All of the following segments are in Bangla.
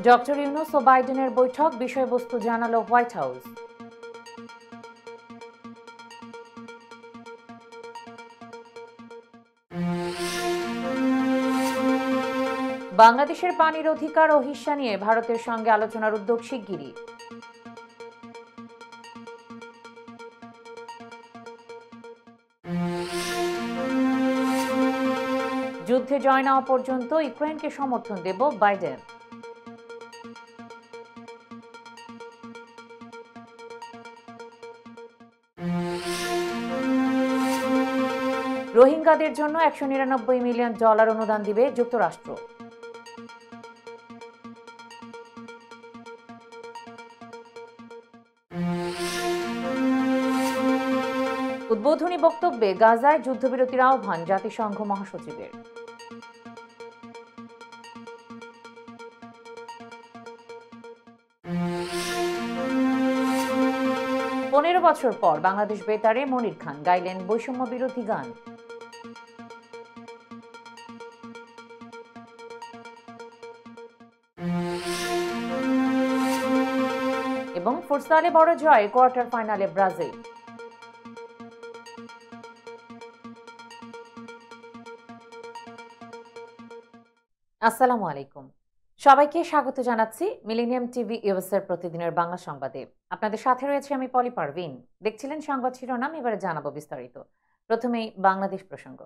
ডক্টর ইউনূস ও বাইডেনের বৈঠক, বিষয়বস্তু জানালো হোয়াইট হাউস। বাংলাদেশের পানির অধিকার ও হিস্সা নিয়ে ভারতের সঙ্গে আলোচনার উদ্যোগ শিগগিরই। যুদ্ধে জয় না হওয়া পর্যন্ত ইউক্রেনকে সমর্থন দেব বাইডেন। রোহিঙ্গাদের জন্য $199 মিলিয়ন অনুদান দিবে যুক্তরাষ্ট্র। উদ্বোধনী বক্তব্যে গাজায় যুদ্ধবিরতির আহ্বান জাতিসংঘ মহাসচিবের। পনেরো বছর পর বাংলাদেশ বেতারে মনির খান গাইলেন বৈষম্য বিরোধী গান। এবং ফুটসালে বড় জয়, কোয়ার্টার ফাইনালে ব্রাজিল। আসসালামু আলাইকুম, সবাইকে স্বাগত জানাচ্ছি মিলেনিয়াম টিভি ইউএসএর প্রতিদিনের বাংলা সংবাদে। আপনাদের সাথে রয়েছে আমি পলি পারভিন। দেখছিলেন সংবাদ শিরোনাম, এবারে জানাবো বিস্তারিত। প্রথমেই বাংলাদেশ প্রসঙ্গ।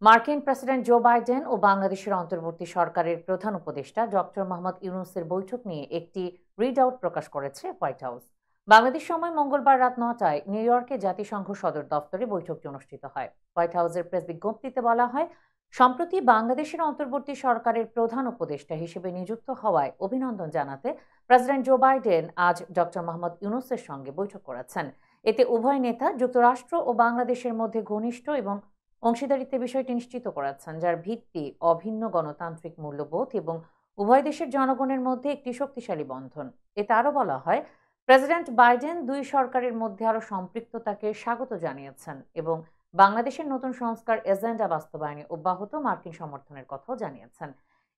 মার্কিন প্রেসিডেন্ট জো বাইডেন ও বাংলাদেশের অন্তর্বর্তী সরকারের প্রধান উপদেষ্টা ডক্টর মোহাম্মদ ইউনূসের বৈঠক নিয়ে একটি রিড আউট প্রকাশ করেছে হোয়াইট হাউস। বাংলাদেশ সময় মঙ্গলবার রাত 9টায় নিউ ইয়র্কে জাতিসংঘ সদর দফতরে বৈঠকটি অনুষ্ঠিত হয়। হোয়াইট হাউসের প্রেস বিজ্ঞপ্তিতে বলা হয়, সম্প্রতি বাংলাদেশের অন্তর্বর্তী সরকারের প্রধান উপদেষ্টা হিসেবে নিযুক্ত হওয়ায় অভিনন্দন জানাতে প্রেসিডেন্ট জো বাইডেন আজ ডক্টর মোহাম্মদ ইউনূসের সঙ্গে বৈঠক করেছেন। এতে উভয় নেতা যুক্তরাষ্ট্র ও বাংলাদেশের মধ্যে ঘনিষ্ঠ এবং অংশীদারিত্বের বিষয়টি নিশ্চিত করেছেন, যার ভিত্তি অভিন্ন গণতান্ত্রিক মূল্যবোধ এবং উভয় দেশের জনগণের মধ্যে একটি শক্তিশালী বন্ধন। এতে আরও বলা হয়, প্রেসিডেন্ট বাইডেন দুই সরকারের মধ্যে আরও সম্পৃক্ততাকে স্বাগত জানিয়েছেন এবং বাংলাদেশের নতুন সংস্কার এজেন্ডা বাস্তবায়নে অব্যাহত মার্কিন সমর্থনের কথাও জানিয়েছেন।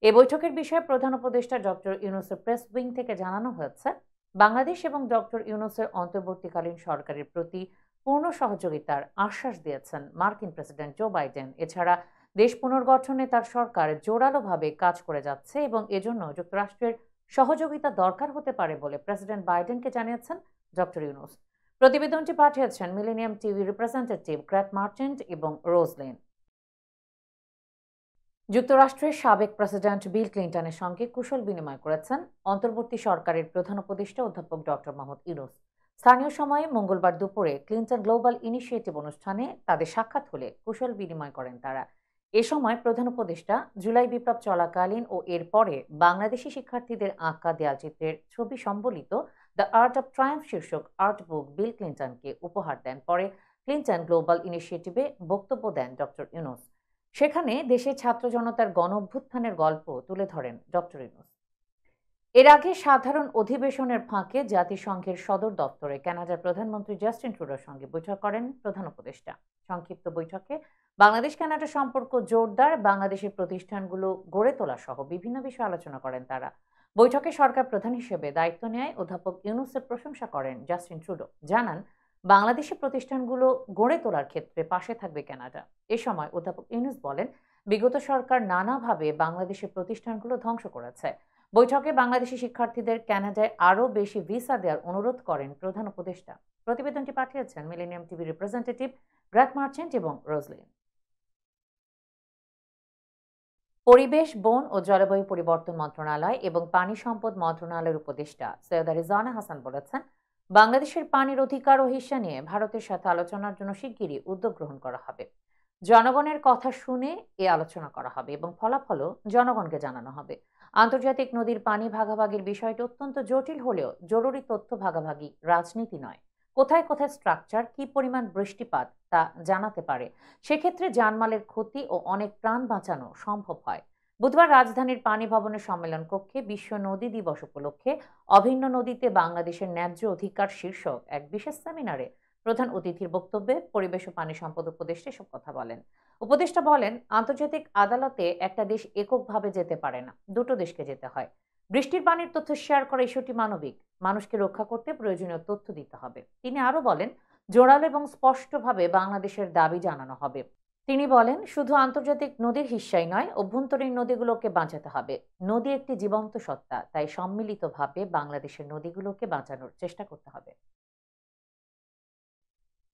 এই বৈঠকের বিষয়ে প্রধান উপদেষ্টা ডক্টর ইউনূসের প্রেস উইং থেকে জানানো হয়েছে, বাংলাদেশ এবং ডক্টর ইউনূসের অন্তর্বর্তীকালীন সরকারের প্রতি পূর্ণ সহযোগিতার আশ্বাস দিয়েছেন মার্কিন প্রেসিডেন্ট জো বাইডেন। এছাড়া দেশ পুনর্গঠনে তার সরকার জোরালোভাবে কাজ করে যাচ্ছে এবং এজন্য যুক্তরাষ্ট্রের সহযোগিতা দরকার হতে পারে বলে প্রেসিডেন্ট বাইডেনকে জানিয়েছেন ডক্টর ইউনূস। প্রতিবেদনটি পাঠিয়েছেন মিলেনিয়াম টিভি রিপ্রেজেন্টেটিভ গ্র্যাট মার্চেন্ট এবং রোজলেন। যুক্তরাষ্ট্রের সাবেক প্রেসিডেন্ট বিল ক্লিন্টনের সঙ্গে কুশল বিনিময় করেছেন অন্তর্বর্তী সরকারের প্রধান উপদেষ্টা অধ্যাপক ডক্টর মোহাম্মদ ইউনূস। স্থানীয় সময়ে মঙ্গলবার দুপুরে ক্লিন্টন গ্লোবাল ইনিশিয়েটিভ অনুষ্ঠানে তাদের সাক্ষাৎ হলে কুশল বিনিময় করেন তারা। এ সময় প্রধান উপদেষ্টা জুলাই বিপ্লব চলাকালীন ও এরপরে বাংলাদেশি শিক্ষার্থীদের আঁকা দেয়ালচিত্রের ছবি সম্বলিত দ্য আর্ট অব ট্রায়াম্ফ শীর্ষক আর্ট বুক বিল ক্লিন্টনকে উপহার দেন। পরে ক্লিন্টন গ্লোবাল ইনিশিয়েটিভে বক্তব্য দেন ডক্টর ইউনূস। সেখানে দেশের ছাত্র জনতার গণ অভ্যুত্থানের গল্প তুলে ধরেন ডক্টর ইউনূস। এর আগে সাধারণ অধিবেশনের ফাঁকে জাতিসংঘের সদর দপ্তরে কানাডার প্রধানমন্ত্রী জাস্টিন ট্রুডোর সঙ্গে বৈঠক করেন প্রধান উপদেষ্টা। সংক্ষিপ্ত বৈঠকে বাংলাদেশ কানাডা সম্পর্ক জোরদার, বাংলাদেশের প্রতিষ্ঠানগুলো গড়ে তোলা সহ বিভিন্ন বিষয়ে আলোচনা করেন তারা। বৈঠকে সরকার প্রধান হিসেবে দায়িত্ব নেয় অধ্যাপক ইউনূসের প্রশংসা করেন জাস্টিন ট্রুডো। জানান, বাংলাদেশের প্রতিষ্ঠানগুলো গড়ে তোলার ক্ষেত্রে পাশে থাকবে কানাডা। এ সময় অধ্যাপক ইউনূস বলেন, বিগত সরকার নানাভাবে বাংলাদেশের প্রতিষ্ঠানগুলো ধ্বংস করেছে। বৈঠকে বাংলাদেশি শিক্ষার্থীদের কানাডায় আরও বেশি ভিসা দেওয়ার অনুরোধ করেন প্রধান উপদেষ্টা। প্রতিবেদনটি পাঠিয়েছেন মিলেনিয়াম টিভি রিপ্রেজেন্টেটিভ গ্র্যাট মার্চেন্ট এবং রোজলিন। পরিবেশ, বন ও জলবায়ু পরিবর্তন মন্ত্রণালয় এবং পানি সম্পদ মন্ত্রণালয়ের উপদেষ্টা সৈয়দা রিজওয়ানা হাসান বলেছেন, বাংলাদেশের পানির অধিকার ও হিস্সা নিয়ে ভারতের সাথে আলোচনার জন্য শিগগিরই উদ্যোগ গ্রহণ করা হবে। জনগণের কথা শুনে এ আলোচনা করা হবে এবং ফলাফলও জনগণকে জানানো হবে। আন্তর্জাতিক নদীর পানি ভাগাভাগির বিষয়টি অত্যন্ত জটিল হলেও জরুরি তথ্য ভাগাভাগি রাজনীতি নয়, কোথায় কোথায় স্ট্রাকচার, কি পরিমাণ বৃষ্টিপাত তা জানাতে পারে। সেক্ষেত্রে জানমালের ক্ষতি ও অনেক প্রাণ বাঁচানো সম্ভব হয়। বুধবার রাজধানীর পানি ভবনের সম্মেলন কক্ষে বিশ্ব নদী দিবস উপলক্ষে অভিন্ন নদীতে বাংলাদেশের ন্যায্য অধিকার শীর্ষক এক বিশেষ সেমিনারে প্রধান অতিথির বক্তব্যে পরিবেশ ও পানি সম্পদ উপদেষ্টা এসব কথা বলেন। উপদেষ্টা বলেন, আন্তর্জাতিক আদালতে একটা দেশ এককভাবে যেতে পারে না, দুটো দেশকে যেতে হয়। বৃষ্টির পানির তথ্য শেয়ার করা ইস্যুটি মানবিক, মানুষকে রক্ষা করতে প্রয়োজনীয় তথ্য দিতে হবে। তিনি আরো বলেন, জোরালো এবং স্পষ্টভাবে বাংলাদেশের দাবি জানানো হবে। তিনি বলেন, শুধু আন্তর্জাতিক নদীর হিস্সাই নয়, অভ্যন্তরীণ নদীগুলোকে বাঁচাতে হবে। নদী একটি জীবন্ত সত্তা, তাই সম্মিলিতভাবে বাংলাদেশের নদীগুলোকে বাঁচানোর চেষ্টা করতে হবে।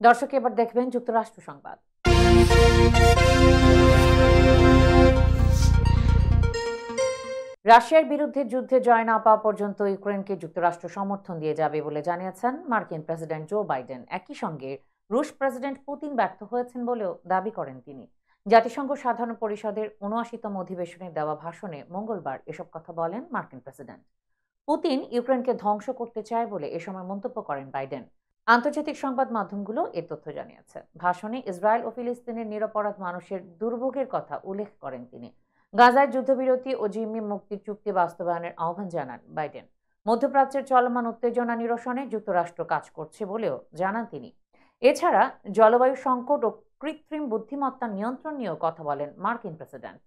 দর্শক, এবার দেখবেন যুক্তরাষ্ট্র সংবাদ। রাশিয়ার বিরুদ্ধে যুদ্ধে জয় না পাওয়া পর্যন্ত ইউক্রেনকে যুক্তরাষ্ট্র সমর্থন দিয়ে যাবে বলে জানিয়েছেন মার্কিন প্রেসিডেন্ট জো বাইডেন। একই সঙ্গে রুশ প্রেসিডেন্ট পুতিন ব্যর্থ হয়েছেন বলেও দাবি করেন তিনি। জাতিসংঘ সাধারণ পরিষদের ৭৯তম অধিবেশনে দেওয়া ভাষণে মঙ্গলবার এসব কথা বলেন মার্কিন প্রেসিডেন্ট। পুতিন ইউক্রেনকে ধ্বংস করতে চায় বলে এ সময় মন্তব্য করেন বাইডেন। আন্তর্জাতিক সংবাদ মাধ্যমগুলো এ তথ্য জানিয়েছে। ভাষণে ইসরায়েল ও ফিলিস্তিনের নিরপরাধ মানুষের দুর্ভোগের কথা উল্লেখ করেন তিনি। গাজায় যুদ্ধবিরতি ও জিম্মি মুক্তির চুক্তি বাস্তবায়নের আহ্বান জানান বাইডেন। মধ্যপ্রাচ্যের চলমান উত্তেজনা নিরসনে যুক্তরাষ্ট্র কাজ করছে বলেও জানান তিনি। এছাড়া জলবায়ু সংকট ও কৃত্রিম বুদ্ধিমত্তা নিয়ন্ত্রণ নিয়েও কথা বলেন মার্কিন প্রেসিডেন্ট।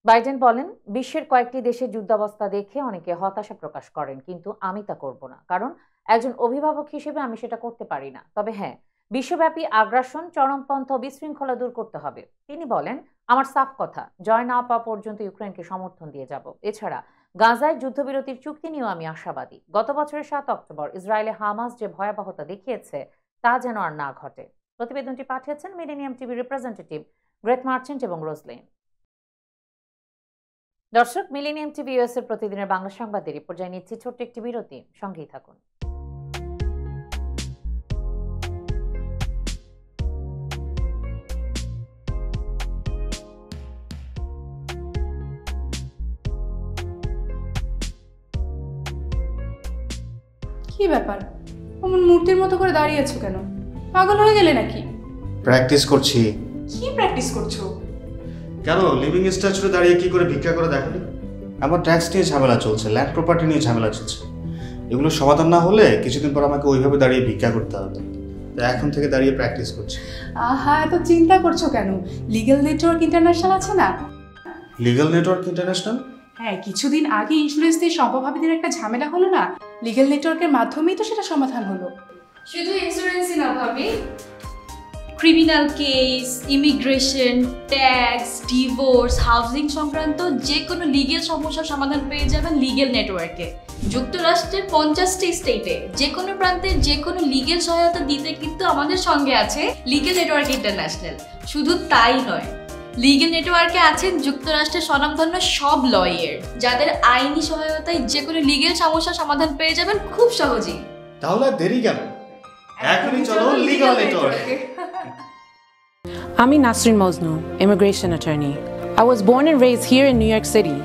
বাইডেন বলেন, বিশ্বের কয়েকটি দেশে যুদ্ধাবস্থা দেখে অনেকে হতাশা প্রকাশ করেন, কিন্তু আমি তা করব না, কারণ একজন অভিভাবক হিসেবে আমি সেটা করতে পারি না। তবে হ্যাঁ, বিশ্বব্যাপী আগ্রাসন, চরমপন্থা ও বিশৃঙ্খলা দূর করতে হবে। তিনি বলেন, আমার সাফ কথা, জয় না পাওয়া পর্যন্ত ইউক্রেনকে সমর্থন দিয়ে যাব। এছাড়া গাজায় যুদ্ধবিরতির চুক্তি নিয়েও আমি আশাবাদী। গত বছরের ৭ অক্টোবর ইসরায়েলে হামাস যে ভয়াবহতা দেখিয়েছে তা যেন আর না ঘটে। প্রতিবেদনটি পাঠিয়েছেন millennium TV representative great merchant এবং রোজলেন। দর্শক, মিলেনিয়াম টিভি ইউএস এর প্রতিদিনের বাংলা সংবাদের এই পর্যায়ে নিচ্ছি ছোট্ট একটি বিরতি, সঙ্গেই থাকুন। কি ব্যাপার, অমন মূর্তির মতো করে দাঁড়িয়ে আছো কেন? পাগল হয়ে গেলে নাকি? প্র্যাকটিস করছি। কি প্র্যাকটিস করছো? কেন লিভিং স্ট্যাচুরে দাঁড়িয়ে কি করে ভিক্ষা করে দেখালি? আমার ট্যাক্স নিয়ে ঝামেলা চলছে, ল্যান্ড প্রপার্টি নিয়ে ঝামেলা চলছে। এগুলো সমাধান না হলে কিছুদিন পর আমাকে ওইভাবে দাঁড়িয়ে ভিক্ষা করতে হবে। তো এখন থেকে দাঁড়িয়ে প্র্যাকটিস করছি। আহা, এত চিন্তা করছো কেন? লিগ্যাল নেটওয়ার্ক ইন্টারন্যাশনাল আছে না? Legal network international? হ্যাঁ, কিছুদিন আগে ইন্স্যুরেন্স দিয়ে সম্পভাবীদের একটা ঝামেলা হলো না, লিগ্যাল নেটওয়ার্কের মাধ্যমেই তো সেটা সমাধান হলো। শুধু ইন্স্যুরেন্সই না ভাবি, criminal case, immigration, tax, divorce, housing সংক্রান্ত যে কোনো লিগেল সমস্যার সমাধান পেয়ে যাবেন লিগেল নেটওয়ার্কে। যুক্তরাষ্ট্রের 50টি স্টেটে যে কোনো প্রান্তে যে কোনো লিগেল সহায়তা দিতে কিন্তু আমাদের সঙ্গে আছে লিগেল নেটওয়ার্ক ইন্টারন্যাশনাল। শুধু তাই নয়, লিগেল নেটওয়ার্কে আছেন যুক্তরাষ্ট্রের স্বনামধন্য সব লয়ার, যাদের আইনি সহায়তায় যে কোনো লিগেল সমস্যার সমাধান পেয়ে যাবেন খুব সহজেই। তাহলে দেরি কেন? এখনই চলো লিগ্যাল নেটওয়ার্কে। I'm Nasrin Mosnu, immigration attorney. I was born and raised here in New York City.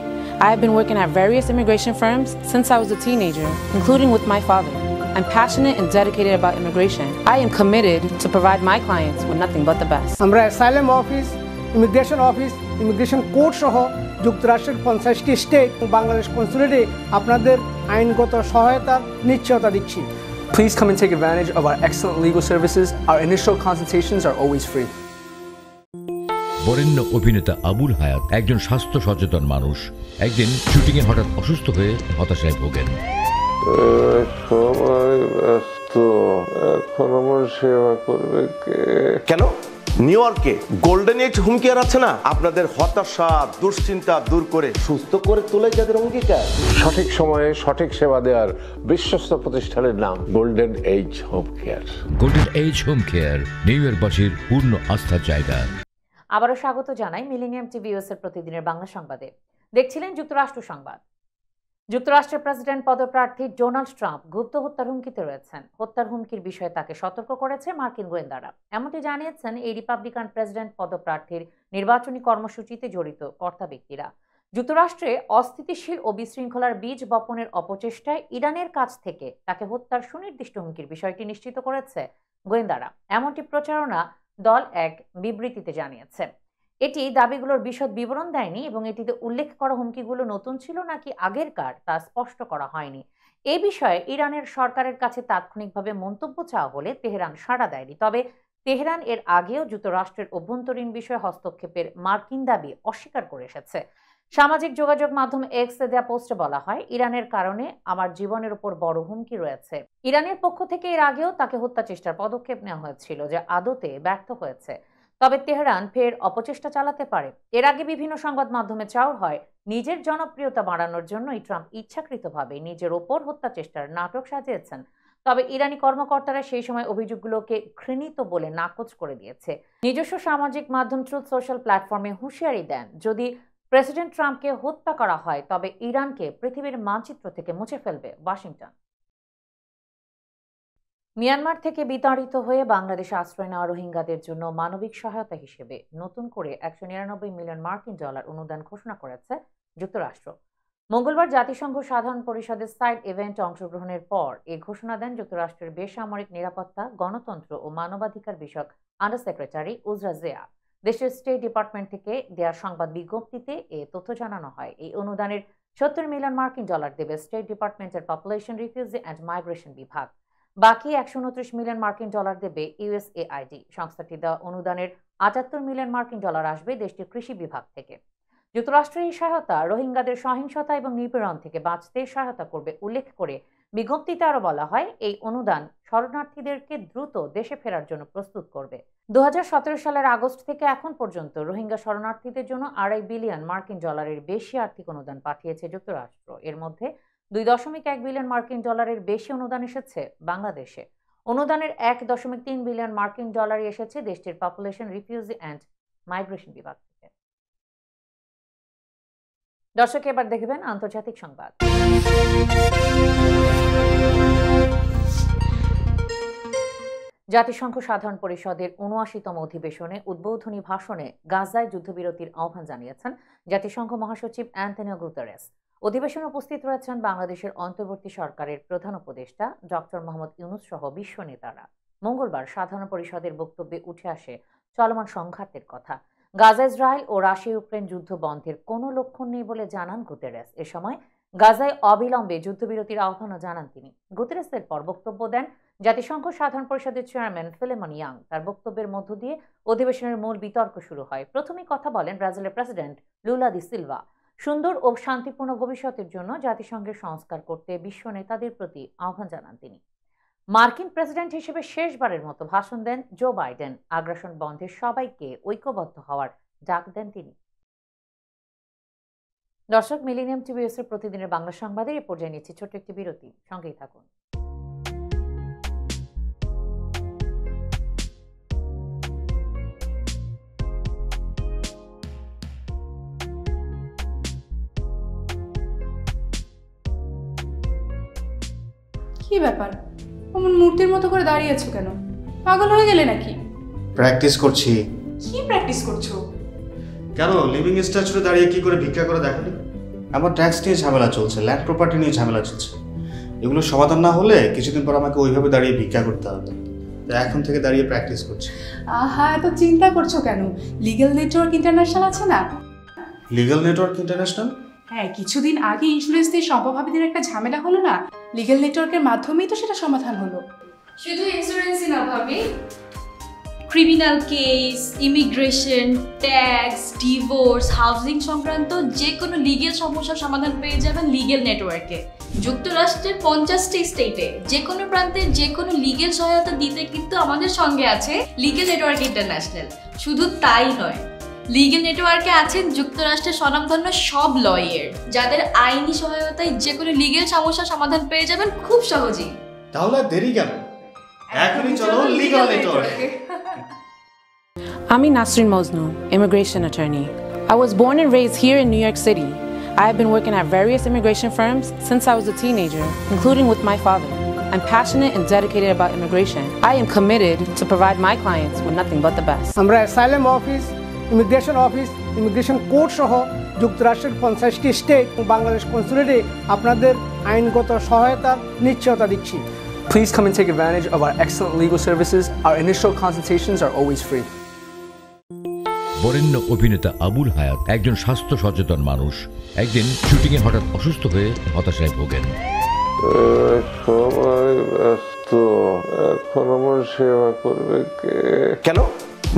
I have been working at various immigration firms since I was a teenager, including with my father. I'm passionate and dedicated about immigration. I am committed to provide my clients with nothing but the best. আমরা অ্যাসাইলাম অফিস, ইমিগ্রেশন কোর্ট সহ যুক্তরাষ্ট্রের 50টি স্টেট ও বাংলাদেশ কনসুলেটে আপনাদের আইনগত সহায়তার নিশ্চয়তা দিচ্ছি। Please come and take advantage of our excellent legal services. Our initial consultations are always free. বরেণ্য অভিনেতা আবুল হায়াত একজন স্বাস্থ্য সচেতন মানুষ। একদিন শুটিংয়ে হঠাৎ অসুস্থ হয়ে হতাশায় ভোগেন। সবাই ব্যস্ত, এখন আমার সেবা করবে কে? কেন? নিউ ইয়র্কে গোল্ডেন এজ হোম কেয়ার আছে না, আপনাদের হতাশা দুশ্চিন্তা দূর করে সুস্থ করে তোলে যাদের অঙ্গীকার। সঠিক সময়ে সঠিক সেবা দেওয়ার বিশ্বস্ত প্রতিষ্ঠানের নাম Golden Age Home Care. Golden Age Home Care New ইয়র্কবাসীর পূর্ণ আস্থার জায়গা। আবারও স্বাগত জানাই মিলেনিয়াম টিভি ইউএস এর প্রতিদিনের বাংলা সংবাদে। দেখছিলেন যুক্তরাষ্ট্র সংবাদ। যুক্তরাষ্ট্রের প্রেসিডেন্ট পদপ্রার্থী ডোনাল্ড ট্রাম্প গুপ্ত হত্যার হুমকিতে রয়েছেন। হত্যার হুমকির বিষয়ে তাকে সতর্ক করেছে মার্কিন গোয়েন্দারা। এমনটি জানিয়েছেন এই রিপাবলিকান প্রেসিডেন্ট পদপ্রার্থীর নির্বাচনী কর্মসূচিতে জড়িত কর্তা ব্যক্তিরা। যুক্তরাষ্ট্রে অস্থিতিশীল ও বিশৃঙ্খলার বীজ বপনের অপচেষ্টায় ইরানের কাছ থেকে তাকে হত্যার সুনির্দিষ্ট হুমকির বিষয়টি নিশ্চিত করেছে গোয়েন্দারা। এমনটি প্রচারণা দল এক বিবৃতিতে জানিয়েছে। এটি দাবিগুলোর বিশদ বিবরণ দেয়নি এবং এটিতে উল্লেখ করা হুমকিগুলো নতুন ছিল নাকি আগেরকার তা স্পষ্ট করা হয়নি। এ বিষয়ে ইরানের সরকারের কাছে তাৎক্ষণিকভাবে মন্তব্য চাওয়া হলে তেহরান সাড়া দেয়নি। তবে তেহরান এর আগেও যুক্তরাষ্ট্রের অভ্যন্তরীণ বিষয়ে হস্তক্ষেপের মার্কিন দাবি অস্বীকার করে এসেছে। সামাজিক যোগাযোগ মাধ্যম এক্সে দেয়া পোস্টে বলা হয়, ইরানের কারণে আমার জীবনের উপর বড় হুমকি রয়েছে। ইরানের পক্ষ থেকে এর আগেও তাকে হত্যা চেষ্টার পদক্ষেপ নেওয়া হয়েছিল, যা আদতে ব্যর্থ হয়েছে। তবে তেহরান ফের অপচেষ্টা চালাতে পারে। এর আগে বিভিন্ন সংবাদ মাধ্যমে চাওয়া হয়, নিজের জনপ্রিয়তা বাড়ানোর জন্যই ট্রাম্প ইচ্ছাকৃতভাবে নিজের ওপর হত্যা চেষ্টার নাটক সাজিয়েছেন। তবে ইরানি কর্মকর্তারা সেই সময় অভিযোগগুলোকে ঘৃণিত বলে নাকচ করে দিয়েছে। নিজস্ব সামাজিক মাধ্যম ট্রুথ সোশ্যাল প্ল্যাটফর্মে হুঁশিয়ারি দেন, যদি প্রেসিডেন্ট ট্রাম্পকে হত্যা করা হয় তবে ইরানকে পৃথিবীর মানচিত্র থেকে মুছে ফেলবে ওয়াশিংটন। মিয়ানমার থেকে বিতাড়িত হয়ে বাংলাদেশে আশ্রয় নেওয়া রোহিঙ্গাদের জন্য মানবিক সহায়তা হিসেবে নতুন করে 199 মিলিয়ন মার্কিন ডলার অনুদান ঘোষণা করেছে যুক্তরাষ্ট্র। মঙ্গলবার জাতিসংঘ সাধারণ পরিষদের সাইড ইভেন্টে অংশগ্রহণের পর এ ঘোষণা দেন যুক্তরাষ্ট্রের বেসামরিক নিরাপত্তা, গণতন্ত্র ও মানবাধিকার বিষয়ক আন্ডার সেক্রেটারি উজরা জেয়া। দেশের স্টেট ডিপার্টমেন্ট থেকে দেওয়া সংবাদ বিজ্ঞপ্তিতে এ তথ্য জানানো হয়। এই অনুদানের 70 মিলিয়ন মার্কিন ডলার দেবে স্টেট ডিপার্টমেন্টের পপুলেশন, রিফিউজি অ্যান্ড মাইগ্রেশন বিভাগ। বাকি 129 মিলিয়ন মার্কিন ডলার দেবে ইউএসএআইডি। সংস্থাটি দেওয়া অনুদানের 78 মিলিয়ন মার্কিন ডলার আসবে দেশটির কৃষি বিভাগ থেকে। যুক্তরাষ্ট্রের এই সহায়তা রোহিঙ্গাদের সহিংসতা এবং নিপীড়ন থেকে বাঁচতে সহায়তা করবে উল্লেখ করে বিজ্ঞপ্তিতে আরও বলা হয়, এই অনুদান শরণার্থীদেরকে দ্রুত দেশে ফেরার জন্য প্রস্তুত করবে। 2017 সালের আগস্ট থেকে এখন পর্যন্ত রোহিঙ্গা শরণার্থীদের জন্য 2.5 বিলিয়ন মার্কিন ডলারের বেশি আর্থিক অনুদান পাঠিয়েছে যুক্তরাষ্ট্র। এর মধ্যে 2.1 বিলিয়ন মার্কিন ডলারের বেশি অনুদান এসেছে বাংলাদেশে। অনুদানের 1.3 বিলিয়ন মার্কিন ডলারই এসেছে দেশটির পপুলেশন, রিফিউজি অ্যান্ড মাইগ্রেশন বিভাগ থেকে। দর্শক, এবার দেখবেন আন্তর্জাতিক সংবাদ। জাতিসংঘ সাধারণ পরিষদের 79তম অধিবেশনে উদ্বোধনী ভাষণে গাজায় যুদ্ধবিরতির আহ্বান জানিয়েছেন জাতিসংঘ মহাসচিব অ্যান্টনিও গুতেরেস। অধিবেশনে উপস্থিত রয়েছেন বাংলাদেশের অন্তর্বর্তী সরকারের প্রধান উপদেষ্টা ডক্টর মোহাম্মদ ইউনূস সহ বিশ্ব নেতারা। মঙ্গলবার সাধারণ পরিষদের বক্তব্যে উঠে আসে চলমান সংঘাতের কথা। গাজা, ইসরায়েল ও রাশিয়া ইউক্রেন যুদ্ধ বন্ধের কোনো লক্ষণ নেই বলে জানান গুতেরেস। এ সময় গাজায় অবিলম্বে যুদ্ধবিরতির আহ্বানও জানান তিনি। গুতেরেসের পর বক্তব্য দেন জাতিসংঘ সাধারণ পরিষদের চেয়ারম্যান ফিলেমন ইয়াং। তার বক্তব্যের মধ্য দিয়ে অধিবেশনের মূল বিতর্ক শুরু হয়। প্রথমেই কথা বলেন ব্রাজিলের প্রেসিডেন্ট লুলা দি সিলভা। সুন্দর ও শান্তিপূর্ণ ভবিষ্যতের জন্য জাতিসংঘের সংস্কার করতে বিশ্ব নেতাদের প্রতি আহ্বান জানান তিনি। মার্কিন প্রেসিডেন্ট হিসেবে শেষবারের মতো ভাষণ দেন জো বাইডেন। আগ্রাসন বন্ধে সবাইকে ঐক্যবদ্ধ হওয়ার ডাক দেন তিনি। দর্শক, মিলেনিয়াম টিভিএস এর প্রতিদিনের বাংলা সংবাদের এ পর্যায়ে নিচ্ছি ছোট্ট একটি বিরতি, সঙ্গেই থাকুন। কি ব্যাপার, অমন মূর্তির মতো করে দাঁড়িয়েছো কেন? পাগল হয়ে গেলে নাকি? প্র্যাকটিস করছি। কি প্র্যাকটিস করছো? কেন লিভিং স্ট্যাচুরে দাঁড়িয়ে কি করে ভিক্ষা করে দেখনি? আমার ট্যাক্স নিয়ে ঝামেলা চলছে, ল্যান্ড প্রপার্টি নিয়ে ঝামেলা চলছে। এগুলো সমাধান না হলে কিছুদিন পর আমাকে ওইভাবে দাঁড়িয়ে ভিক্ষা করতে হবে। তাই এখন থেকে দাঁড়িয়ে প্র্যাকটিস করছি। আহা, এত চিন্তা করছো কেন? লিগ্যাল নেটওয়ার্ক ইন্টারন্যাশনাল আছে না? Legal network international? হ্যাঁ, কিছুদিন আগে ইন্স্যুরেন্স দিয়ে সম্পভাবীদের একটা ঝামেলা হলো না? লিগ্যাল নেটওয়ার্কের মাধ্যমেই তো সেটা সমাধান হলো। শুধু ইন্স্যুরেন্সই না ভাবি, criminal case, immigration, tax, divorce, housing সংক্রান্ত যে কোনো লিগেল সমস্যার সমাধান পেয়ে যাবেন লিগেল নেটওয়ার্কে। যুক্তরাষ্ট্রের 50টি স্টেটে যে কোনো প্রান্তে যে কোনো লিগেল সহায়তা দিতে কিন্তু আমাদের সঙ্গে আছে লিগেল নেটওয়ার্ক ইন্টারন্যাশনাল। শুধু তাই নয়, লিগেল নেটওয়ার্কে আছেন যুক্তরাষ্ট্রের স্বনামধন্য সব লয়ার, যাদের আইনি সহায়তায় যে কোনো লিগেল সমস্যার সমাধান পেয়ে যাবেন খুব সহজেই। তাহলে দেরি কেন? এখনই চলো লিগ্যাল নেটওয়ার্কে। I'm Nasrin Mosnu, immigration attorney. I was born and raised here in New York City. I have been working at various immigration firms since I was a teenager, including with my father. I'm passionate and dedicated about immigration. I am committed to provide my clients with nothing but the best. আমরা অ্যাসাইলাম অফিস, ইমিগ্রেশন কোর্ট সহ যুক্তরাষ্ট্রের 50টি স্টেট ও বাংলাদেশ কনসুলেটে আপনাদের আইনগত সহায়তার নিশ্চয়তা দিচ্ছি। Please come and take advantage of our excellent legal services. Our initial consultations are always free. বরেণ্য অভিনেতা আবুল হায়াত একজন স্বাস্থ্য সচেতন মানুষ। একদিন শুটিংয়ে হঠাৎ অসুস্থ হয়ে হতাশায় ভোগেন। সবাই ব্যস্ত, এখন আমার সেবা করবে কে? কেন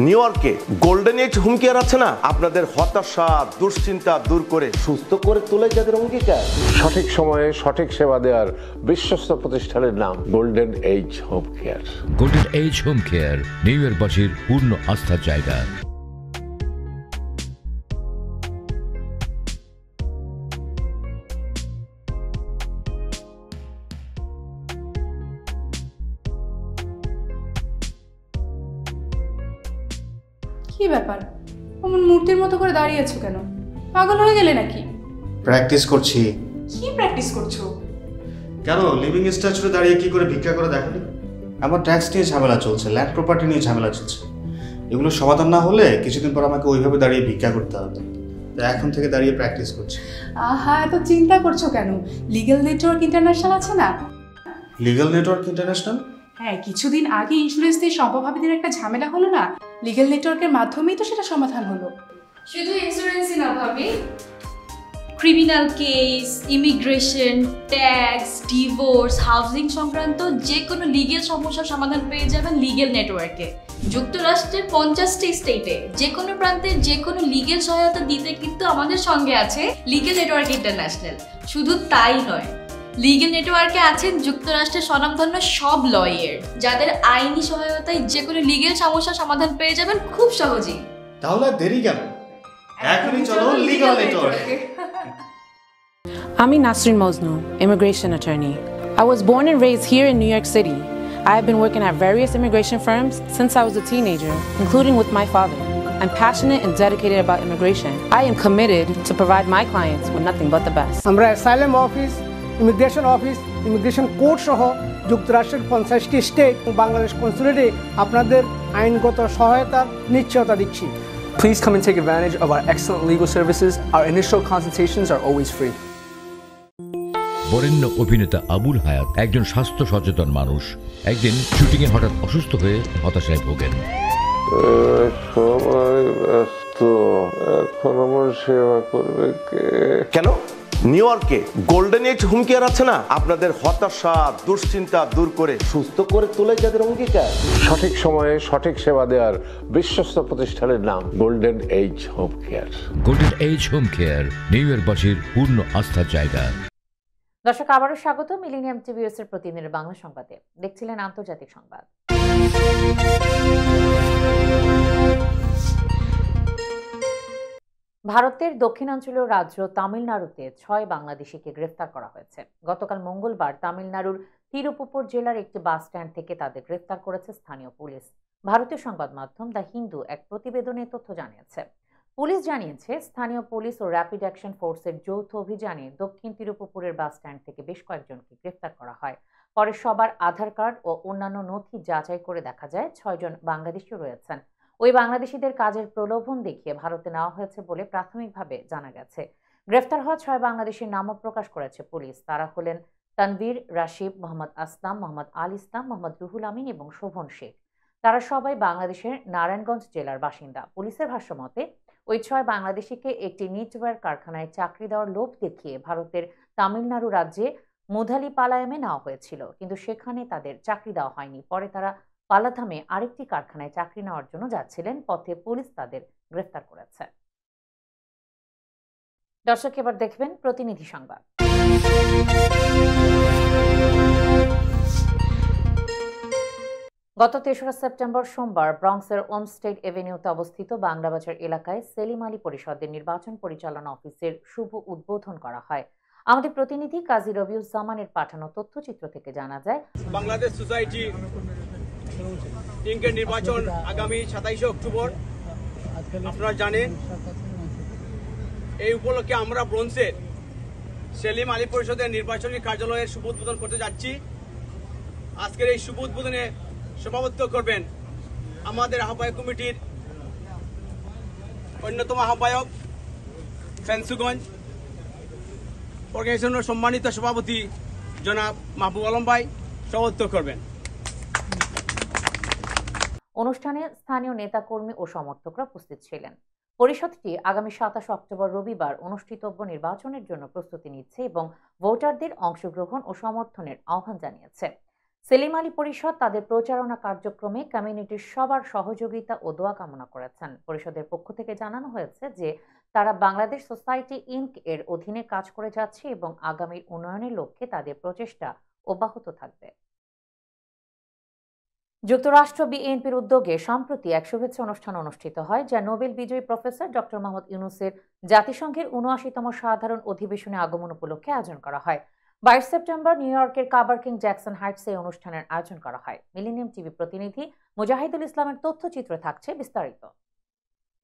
নিউ ইয়র্কে গোল্ডেন এইজ হোম কেয়ার আছে না, আপনাদের হতাশা দুশ্চিন্তা দূর করে সুস্থ করে তোলে যাদের অঙ্গীকার। সঠিক সময়ে সঠিক সেবা দেওয়ার বিশ্বস্ত প্রতিষ্ঠানের নাম Golden Age Home Care. Golden Age Home Care New ইয়র্কবাসীর পূর্ণ আস্থার জায়গা। কি ব্যাপার, অমন মূর্তির মতো করে দাঁড়িয়ে আছো কেন? পাগল হয়ে গেলে নাকি? প্র্যাকটিস করছি। কি প্র্যাকটিস করছো? কেন লিভিং স্ট্যাচুতে দাঁড়িয়ে কি করে ভিক্ষা করে দেখনি? আমার ট্যাক্স নিয়ে ঝামেলা চলছে, ল্যান্ড প্রপার্টি নিয়ে ঝামেলা চলছে। এগুলো সমাধান না হলে কিছুদিন পর আমাকে ওইভাবে দাঁড়িয়ে ভিক্ষা করতে হবে। তো এখন থেকে দাঁড়িয়ে প্র্যাকটিস করছি। আহা, এত চিন্তা করছো কেন? লিগ্যাল নেটওয়ার্ক ইন্টারন্যাশনাল আছে না? Legal network international? হ্যাঁ, কিছুদিন আগে ইন্স্যুরেন্স দিয়ে সম্পভাবীদের একটা ঝামেলা হলো না, লিগ্যাল নেটওয়ার্কের মাধ্যমেই তো সেটা সমাধান হলো। শুধু ইন্স্যুরেন্সই না ভাবি, criminal case, immigration, tax, divorce, housing সংক্রান্ত যে কোনো লিগেল সমস্যার সমাধান পেয়ে যাবেন লিগেল নেটওয়ার্কে। যুক্তরাষ্ট্রের 50টি স্টেটে যে কোনো প্রান্তে যে কোনো লিগেল সহায়তা দিতে কিন্তু আমাদের সঙ্গে আছে লিগেল নেটওয়ার্ক ইন্টারন্যাশনাল। শুধু তাই নয়, লিগেল নেটওয়ার্কে আছেন যুক্তরাষ্ট্রের স্বনামধন্য সব লয়ার, যাদের আইনি সহায়তায় যে কোনো লিগেল সমস্যার সমাধান পেয়ে যাবেন খুব সহজেই। তাহলে দেরি কেন? এখনই চলো লিগ্যাল নেটওয়ার্কে। I'm Nasrin Mosnu, immigration attorney. I was born and raised here in New York City. I have been working at various immigration firms since I was a teenager, including with my father. I'm passionate and dedicated about immigration. I am committed to provide my clients with nothing but the best. আমরা asylum office, immigration office, immigration court সহ যুক্তরাষ্ট্রের 50টি স্টেট ও বাংলাদেশ কনসুলেটে আপনাদের আইনগত সহায়তার নিশ্চয়তা দিচ্ছি। Please come and take advantage of our excellent legal services. Our initial consultations are always free. বরেণ্য অভিনেতা আবুল হায়াত একজন স্বাস্থ্য সচেতন মানুষ। একদিন শুটিংয়ে হঠাৎ অসুস্থ হয়ে হতাশায় ভোগেন। সবাই ব্যস্ত, এখন আমার সেবা করবে কে? কেন নিউ ইয়র্কে গোল্ডেন এইজ হোম কেয়ার আছে না, আপনাদের হতাশা দুশ্চিন্তা দূর করে সুস্থ করে তোলে যাদের অঙ্গীকার। সঠিক সময়ে সঠিক সেবা দেওয়ার বিশ্বস্ত প্রতিষ্ঠানের নাম Golden Age Home Care. Golden Age Home Care New ইয়র্কবাসীর পূর্ণ আস্থার জায়গা। দর্শক, আবারও স্বাগত মিলেনিয়াম টিভিএস এর প্রতিদিনের বাংলা সংবাদে। দেখছিলেন আন্তর্জাতিক সংবাদ। ভারতের দক্ষিণাঞ্চলীয় রাজ্য তামিলনাড়ুতে 6 বাংলাদেশিকে গ্রেফতার করা হয়েছে। গতকাল মঙ্গলবার তামিলনাড়ুর তিরুপুপুর জেলার একটি বাস স্ট্যান্ড থেকে তাদের গ্রেফতার করেছে স্থানীয় পুলিশ। ভারতীয় সংবাদ মাধ্যম দ্য হিন্দু এক প্রতিবেদনে তথ্য জানিয়েছে। পুলিশ জানিয়েছে, স্থানীয় পুলিশ ও র্যাপিড অ্যাকশন ফোর্সের যৌথ অভিযানে দক্ষিণ তিরুপুপুরের বাস স্ট্যান্ড থেকে বেশ কয়েকজনকে গ্রেফতার করা হয়। পরে সবার আধার কার্ড ও অন্যান্য নথি যাচাই করে দেখা যায় 6 জন বাংলাদেশি রয়েছেন। ওই বাংলাদেশিদের কাজের প্রলোভন দেখিয়ে ভারতে নেওয়া হয়েছে বলে প্রাথমিকভাবে জানা গেছে। গ্রেফতার হওয়া 6 বাংলাদেশির নামও প্রকাশ করেছে পুলিশ। তারা হলেন তানভীর, রাশিদ, মোহাম্মদ আসলাম, মোহাম্মদ আল ইসলাম, মোহাম্মদ রুহুল আমিন এবং শোভন শেখ। তারা সবাই বাংলাদেশের নারায়ণগঞ্জ জেলার বাসিন্দা। পুলিশের ভাষ্যমতে ওই 6 বাংলাদেশিকে একটি নিটওয়্যার কারখানায় চাকরি দেওয়ার লোভ দেখিয়ে ভারতের তামিলনাড়ু রাজ্যে মুধালিপালায়ামে নেওয়া হয়েছিল, কিন্তু সেখানে তাদের চাকরি দেওয়া হয়নি। পরে তারা পালাধামে আরেকটি কারখানায় চাকরি নেওয়ার জন্য যাচ্ছিলেন। পথে পুলিশ তাদের গ্রেফতার করেছে। দর্শক, এবার দেখবেন প্রতিনিধি সংবাদ। গত 3রা সেপ্টেম্বর সোমবার ব্রঙ্কসের ওমস্টেড এভিনিউতে অবস্থিত বাংলাবাজার এলাকায় সেলিম আলী পরিষদের নির্বাচন পরিচালনা অফিসের শুভ উদ্বোধন করা হয়। আমাদের প্রতিনিধি কাজী রবিউজ্জামানের পাঠানো তথ্যচিত্র থেকে জানা যায়, বাংলাদেশ সোসাইটি ইনকের নির্বাচন আগামী 27 অক্টোবর। আপনারা জানেন, এই উপলক্ষে আমরা ব্রঙ্কসের সেলিম আলী পরিষদের নির্বাচনী কার্যালয়ের শুভ উদ্বোধন করতে যাচ্ছি। আজকের এই শুভ উদ্বোধনে সভাপতিত্ব করবেন আমাদের আহ্বায়ক কমিটির অন্যতম আহ্বায়ক ফেন্সুগঞ্জ অর্গানাইজেশনের সম্মানিত সভাপতি জনাব মাহবুব আলম ভাই, সমর্থন করবেন। অনুষ্ঠানে স্থানীয় নেতাকর্মী ও সমর্থকরা উপস্থিত ছিলেন। পরিষদটি আগামী 27 অক্টোবর রবিবার অনুষ্ঠিতব্য নির্বাচনের জন্য প্রস্তুতি নিচ্ছে এবং ভোটারদের অংশগ্রহণ ও সমর্থনের আহ্বান জানিয়েছে। সেলিম আলী পরিষদ তাদের প্রচারণা কার্যক্রমে কমিউনিটির সবার সহযোগিতা ও দোয়া কামনা করেছেন। পরিষদের পক্ষ থেকে জানানো হয়েছে যে তারা বাংলাদেশ সোসাইটি ইনক এর অধীনে কাজ করে যাচ্ছে এবং আগামীর উন্নয়নের লক্ষ্যে তাদের প্রচেষ্টা অব্যাহত থাকবে। যুক্তরাষ্ট্র বিএনপির উদ্যোগে সম্প্রতি এক শুভেচ্ছা অনুষ্ঠান অনুষ্ঠিত হয়, যা নোবেল বিজয়ী প্রফেসর ডক্টর মোহাম্মদ ইউনূসের জাতিসংঘের ৭৯তম সাধারণ অধিবেশনে আগমন উপলক্ষে আয়োজন করা হয়। 22 সেপ্টেম্বর নিউ ইয়র্কের কাবার কিং জ্যাকসন হাইটসে এই অনুষ্ঠানের আয়োজন করা হয়। মিলেনিয়াম টিভি প্রতিনিধি মুজাহিদুল ইসলামের তথ্যচিত্র থাকছে বিস্তারিত।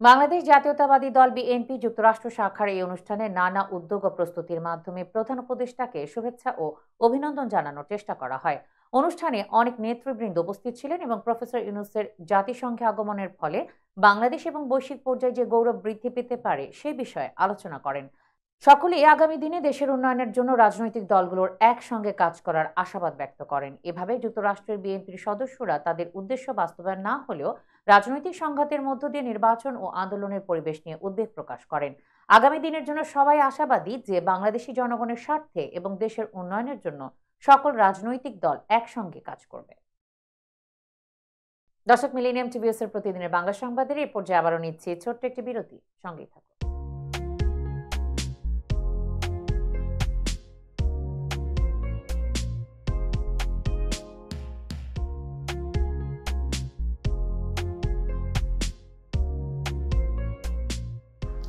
বাংলাদেশ জাতীয়তাবাদী দল বিএনপি যুক্তরাষ্ট্র শাখার এই অনুষ্ঠানে নানা উদ্যোগ ও প্রস্তুতির মাধ্যমে প্রধান উপদেষ্টাকে শুভেচ্ছা ও অভিনন্দন জানানোর চেষ্টা করা হয়। অনুষ্ঠানে অনেক নেতৃবৃন্দ উপস্থিত ছিলেন এবং প্রফেসর ইউনূসের জাতিসংঘে আগমনের ফলে বাংলাদেশ এবং বৈশ্বিক পর্যায়ে যে গৌরব বৃদ্ধি পেতে পারে সে বিষয়ে আলোচনা করেন। সকলেই আগামী দিনে দেশের উন্নয়নের জন্য রাজনৈতিক দলগুলোর একসঙ্গে কাজ করার আশাবাদ ব্যক্ত করেন। এভাবে যুক্তরাষ্ট্রের বিএনপির সদস্যরা তাদের উদ্দেশ্য বাস্তবায়ন না হলেও রাজনৈতিক সংঘাতের মধ্য দিয়ে নির্বাচন ও আন্দোলনের পরিবেশ নিয়ে উদ্বেগ প্রকাশ করেন। আগামী দিনের জন্য সবাই আশাবাদী যে বাংলাদেশি জনগণের স্বার্থে এবং দেশের উন্নয়নের জন্য সকল রাজনৈতিক দল একসঙ্গে কাজ করবে। দর্শক, মিলেনিয়াম টিভিএস এর প্রতিদিনের বাংলা সংবাদের এই পর্যায়ে আবারও নিচ্ছি ছোট্ট একটি বিরতি, সঙ্গেই থাকুন।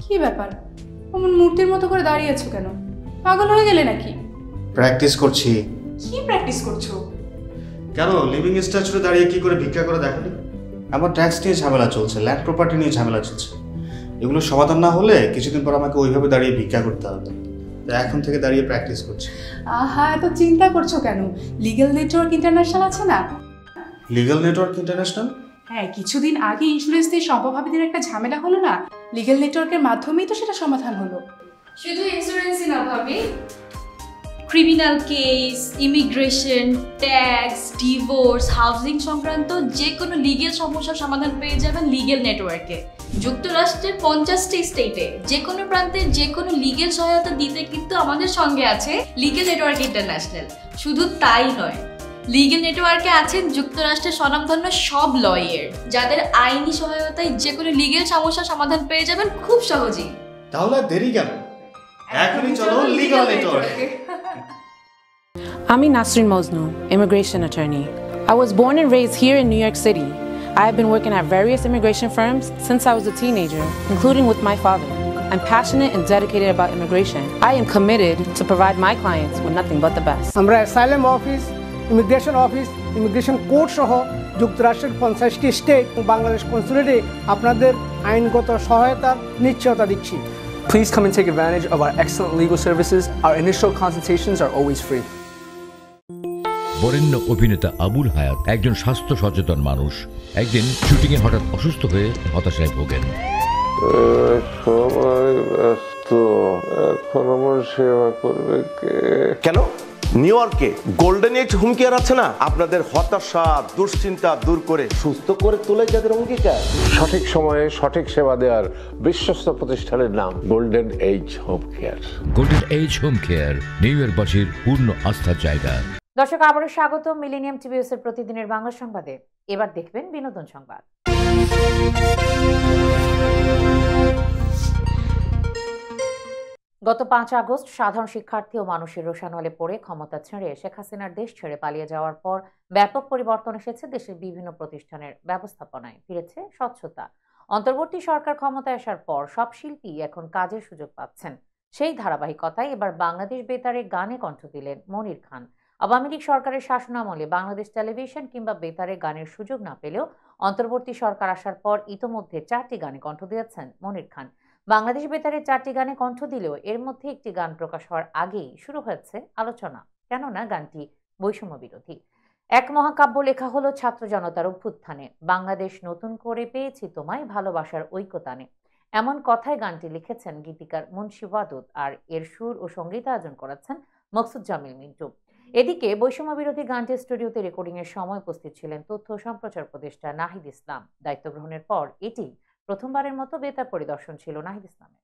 কি ব্যাপার, অমন মূর্তির মতো করে দাঁড়িয়ে আছো কেন? পাগল হয়ে গেলে নাকি? প্র্যাকটিস করছি। কি প্র্যাকটিস করছো? কেন লিভিং স্ট্যাচুরে দাঁড়িয়ে কি করে ভিক্ষা করে দেখনি? আমার ট্যাক্স নিয়ে ঝামেলা চলছে, ল্যান্ড প্রপার্টি নিয়ে ঝামেলা চলছে। এগুলো সমাধান না হলে কিছুদিন পর আমাকে ওইভাবে দাঁড়িয়ে ভিক্ষা করতে হবে। তাই এখন থেকে দাঁড়িয়ে প্র্যাকটিস করছি। আহা, এত চিন্তা করছো কেন? লিগ্যাল নেটওয়ার্ক ইন্টারন্যাশনাল আছে না? Legal network international? হ্যাঁ, কিছুদিন আগে ইন্স্যুরেন্স দিয়ে সম্পভাবিদের একটা ঝামেলা হলো না? লিগ্যাল নেটওয়ার্কের মাধ্যমেই তো সেটা সমাধান হলো। শুধু ইন্স্যুরেন্সই না ভাবি, criminal case, immigration, tax, divorce, housing সংক্রান্ত যে কোনো লিগেল সমস্যার সমাধান পেয়ে যাবেন লিগেল নেটওয়ার্কে। যুক্তরাষ্ট্রের 50টি স্টেটে যে কোনো প্রান্তে যে কোনো লিগেল সহায়তা দিতে কিন্তু আমাদের সঙ্গে আছে লিগেল নেটওয়ার্ক ইন্টারন্যাশনাল। শুধু তাই নয়, লিগেল নেটওয়ার্কে আছেন যুক্তরাষ্ট্রের স্বনামধন্য সব লয়ার, যাদের আইনি সহায়তায় যে কোনো লিগেল সমস্যার সমাধান পেয়ে যাবেন খুব সহজেই। তাহলে দেরি কেন? এখনই চলো লিগ্যাল নেটওয়ার্কে। I'm Nasrin Mosnu, immigration attorney. I was born and raised here in New York City. I have been working at various immigration firms since I was a teenager, including with my father. I'm passionate and dedicated about immigration. I am committed to provide my clients with nothing but the best. আমরা অ্যাসাইলাম অফিস, ইমিগ্রেশন কোর্ট সহ যুক্তরাষ্ট্রের 50টি স্টেট ও বাংলাদেশ কনসুলেটে আপনাদের আইনগত সহায়তার নিশ্চয়তা দিচ্ছি। Please come and take advantage of our excellent legal services. Our initial consultations are always free. বরেণ্য অভিনেতা আবুল হায়াত একজন স্বাস্থ্য সচেতন মানুষ। একদিন শুটিংয়ে হঠাৎ অসুস্থ হয়ে হতাশায় ভোগেন। সবাই ব্যস্ত, এখন আমার সেবা করবে কে? কেন নিউ ইয়র্কে গোল্ডেন এইজ হোম কেয়ার আছে না? আপনাদের হতাশা দুশ্চিন্তা দূর করে সুস্থ করে তোলে যাদের অঙ্গীকার। সঠিক সময়ে সঠিক সেবা দেওয়ার বিশ্বস্ত প্রতিষ্ঠানের নাম Golden Age Home Care. Golden Age Home Care New ইয়র্কবাসীর পূর্ণ আস্থার জায়গা। দর্শক, আবারও স্বাগত মিলেনিয়াম টিভিএস এর প্রতিদিনের বাংলা সংবাদে। এবার দেখবেন বিনোদন সংবাদ। গত 5 আগস্ট সাধারণ শিক্ষার্থী ও মানুষের রোষানলে পড়ে ক্ষমতা ছেড়ে শেখ হাসিনার দেশ ছেড়ে পালিয়ে যাওয়ার পর ব্যাপক পরিবর্তন এসেছে দেশের বিভিন্ন প্রতিষ্ঠানের ব্যবস্থাপনায়। ফিরেছে স্বচ্ছতা। অন্তর্বর্তী সরকার ক্ষমতায় আসার পর সব শিল্পী এখন কাজের সুযোগ পাচ্ছেন। সেই ধারাবাহিকতায় এবার বাংলাদেশ বেতারে গানে কণ্ঠ দিলেন মনির খান। আওয়ামী লীগ সরকারের শাসনামলে বাংলাদেশ টেলিভিশন কিংবা বেতারে গানের সুযোগ না পেলেও অন্তর্বর্তী সরকার আসার পর ইতোমধ্যে 4টি গানে কণ্ঠ দিয়েছেন মনির খান। বাংলাদেশ বেতারে 4টি গানে কণ্ঠ দিলেও এর মধ্যে একটি গান প্রকাশ হওয়ার আগেই শুরু হয়েছে আলোচনা, কেননা গানটি বৈষম্য বিরোধী। এক মহাকাব্য লেখা হলো ছাত্র জনতার অভ্যুত্থানে। বাংলাদেশ নতুন করে পেয়েছি তোমায় ভালোবাসার ঐক্যতানে, এমন কথায় গানটি লিখেছেন গীতিকার মুন্সি ওয়াদুদ, আর এর সুর ও সঙ্গীতায়োজন করেছেন মকসুদ জামিল মিন্টু। এদিকে বৈষম্য বিরোধী গানটি স্টুডিওতে রেকর্ডিংয়ের সময় উপস্থিত ছিলেন তথ্য সম্প্রচার উপদেষ্টা নাহিদ ইসলাম। দায়িত্ব গ্রহণের পর এটি প্রথমবারের মতো বেতার পরিদর্শন ছিল নাহিদ ইসলামের।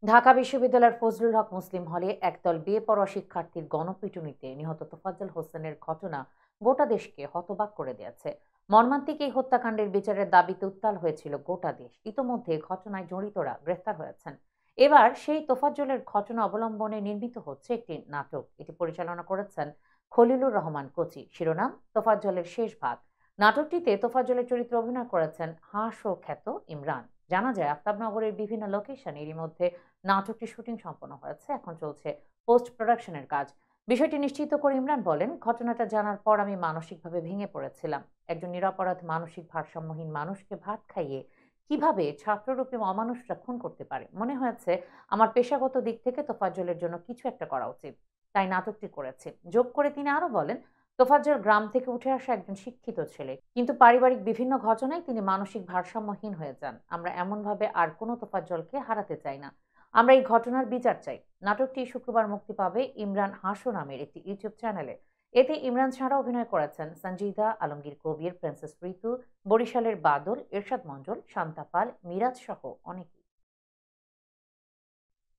ঢাকা বিশ্ববিদ্যালয়ের ফজলুল হক মুসলিম হলে একদল বেপরোয়া শিক্ষার্থীর গণপিটুনিতে নিহত তোফাজ্জল হোসেনের ঘটনা গোটা দেশকে হতবাক করে দিয়েছে। মর্মান্তিক এই হত্যাকাণ্ডের বিচারের দাবিতে উত্তাল হয়েছিল গোটা দেশ। ইতোমধ্যে ঘটনায় জড়িতরা গ্রেফতার হয়েছেন। এবার সেই তোফাজ্জলের ঘটনা অবলম্বনে নির্মিত হচ্ছে একটি নাটক। এটি পরিচালনা করেছেন খলিলুর রহমান কোচি। শিরোনাম তোফাজ্জলের শেষ ভাগ। নাটকটিতে তোফাজ্জলের চরিত্রে অভিনয় করেছেন হাস্য খ্যাত ইমরান। জানা যায় আফতাবনগরের বিভিন্ন লোকেশনে এরই মধ্যে নাটকটি শুটিং সম্পন্ন হয়েছে। এখন চলছে পোস্ট প্রোডাকশনের কাজ। বিষয়টি নিশ্চিত করে ইমরান বলেন, ঘটনাটা জানার পর আমি মানসিকভাবে ভেঙে পড়েছিলাম। একজন নিরপরাধ মানসিক ভারসাম্যহীন মানুষকে ভাত খাইয়ে কিভাবে ছাত্ররূপী অমানুষরা খুন করতে পারে। মনে হয়েছে আমার পেশাগত দিক থেকে তোফাজ্জলের জন্য কিছু একটা করা উচিত, তাই নাটকটি করেছি। যোগ করে তিনি আরো বলেন, তোফাজ্জল গ্রাম থেকে উঠে আসা একজন শিক্ষিত ছেলে, কিন্তু পারিবারিক বিভিন্ন ঘটনায় তিনি মানসিক ভারসাম্যহীন হয়ে যান। আমরা এমনভাবে আর কোনো তোফাজ্জলকে হারাতে চাই না। আমরা এই ঘটনার বিচার চাই। নাটকটি শুক্রবার মুক্তি পাবে ইমরান হাসো নামের একটি ইউটিউব চ্যানেলে। এতে ইমরান ছাড়া অভিনয় করেছেন সঞ্জিদা, আলমগীর কবির, প্রিন্সেস ঋতু, বরিশালের বাদল, এরশাদ মঞ্জল, শান্তা পাল, মিরাজ সহ অনেকেই।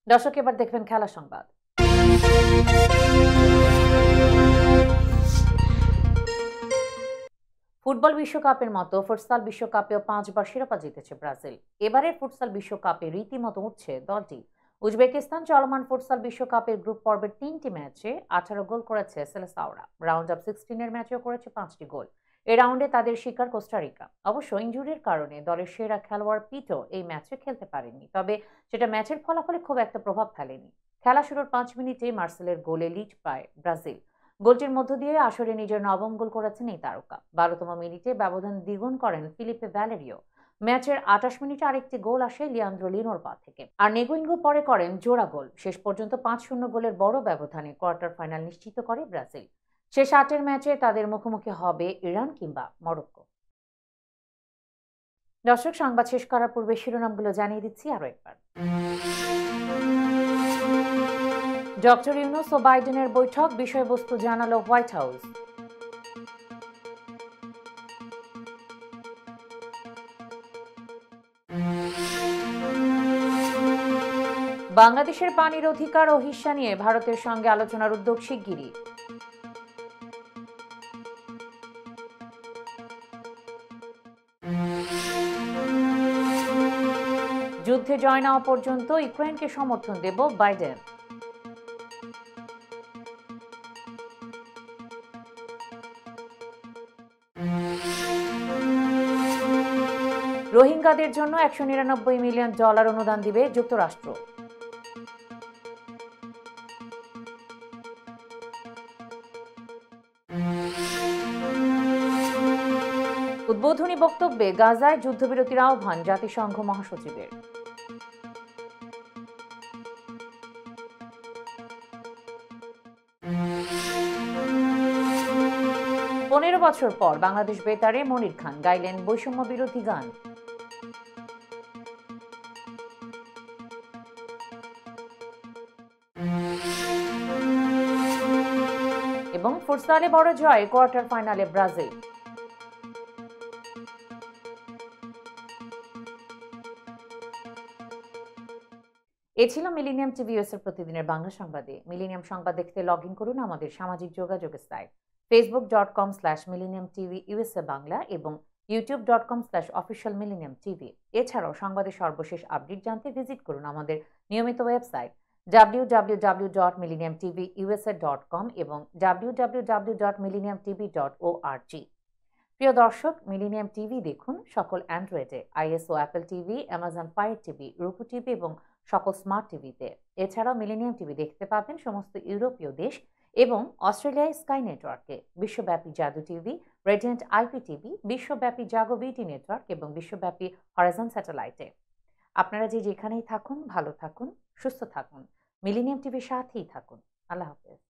দর্শক, এবার দেখবেন খেলা সংবাদ। ফুটবল বিশ্বকাপের মতো ফুটসাল বিশ্বকাপেও 5 বার শিরোপা জিতেছে ব্রাজিল। এবারের ফুটসাল বিশ্বকাপে রীতিমতো উঠছে দলটি। উজবেকিস্তান চলমান ফুটসাল বিশ্বকাপের গ্রুপ পর্বের 3টি ম্যাচে 18 গোল করেছে সেলেসাওরা। রাউন্ড অফ 16-এর ম্যাচেও করেছে 5টি গোল। এই রাউন্ডে তাদের শিকার কোস্টারিকা। অবশ্য ইনজুরির কারণে দলের সেরা খেলোয়াড় পিটো এই ম্যাচে খেলতে পারেননি, তবে সেটা ম্যাচের ফলাফলে খুব একটা প্রভাব ফেলেনি। খেলা শুরুর 5 মিনিটে মার্সেলের গোলে লিড পায় ব্রাজিল। গোলটির মধ্য দিয়ে আসরে নিজের 9ম গোল করেছেন এই তারকা। 12তম মিনিটে ব্যবধান দ্বিগুণ করেন ফিলিপে ভ্যালেরিও। ম্যাচের 28 মিনিটে আরেকটি গোল আসে লিয়ান্দ্রো লিনোর পা থেকে, আর নেগুইঙ্গো পরে করেন জোড়া গোল। শেষ পর্যন্ত 5-0 গোলের বড় ব্যবধানে কোয়ার্টার ফাইনাল নিশ্চিত করে ব্রাজিল। শেষ 8-এর ম্যাচে তাদের মুখোমুখি হবে ইরান কিংবা মরক্কো। দর্শক, সংবাদ শেষ করার পূর্বে শিরোনামগুলো জানিয়ে দিচ্ছি আরো একবার। ডক্টর ইউনূস ও বাইডেনের বৈঠক, বিষয়বস্তু জানালো হোয়াইট হাউস। বাংলাদেশের পানির অধিকার ও হিস্সা নিয়ে ভারতের সঙ্গে আলোচনার উদ্যোগ শিগগিরই। যুদ্ধে জয় না হওয়া পর্যন্ত ইউক্রেনকে সমর্থন দেব বাইডেন। রোহিঙ্গাদের জন্য $199 মিলিয়ন অনুদান দিবে যুক্তরাষ্ট্র। উদ্বোধনী বক্তব্যে গাজায় যুদ্ধবিরতির আহ্বান জাতিসংঘ মহাসচিবের। পনেরো বছর পর বাংলাদেশ বেতারে মনির খান গাইলেন বৈষম্য বিরোধী গান। এবং ফুটসালে বড় জয়, কোয়ার্টার ফাইনালে ব্রাজিল। এ ছিল মিলেনিয়াম টিভি ইউএসএর প্রতিদিনের বাংলা সংবাদে। মিলেনিয়াম সংবাদ দেখতে লগ ইন করুন আমাদের সামাজিক যোগাযোগের সাইট facebook.com/millenniumtvusa বাংলা এবং youtube.com/officialmillenniumtv। এছাড়াও সংবাদের সর্বশেষ আপডেট জানতে ভিজিট করুন আমাদের নিয়মিত ওয়েবসাইট www.millenniumtvusa.com এবং www.millenniumtv.org। প্রিয় দর্শক, মিলেনিয়াম টিভি দেখুন সকল অ্যান্ড্রয়েডে, iOS ও Apple TV, Amazon Fire TV, Roku TV এবং সকল স্মার্ট টিভিতে। এছাড়াও মিলেনিয়াম টিভি দেখতে পাবেন সমস্ত ইউরোপীয় দেশ এবং অস্ট্রেলিয়ায় স্কাই নেটওয়ার্কে, বিশ্বব্যাপী জাদু টিভি, রেডিয়েন্ট আইপি টিভি, বিশ্বব্যাপী জাগো বিটি নেটওয়ার্ক এবং বিশ্বব্যাপী হরাইজন স্যাটেলাইটে। আপনারা যেখানেই থাকুন ভালো থাকুন, সুস্থ থাকুন, মিলেনিয়াম টিভির সাথেই থাকুন। আল্লাহ হাফেজ।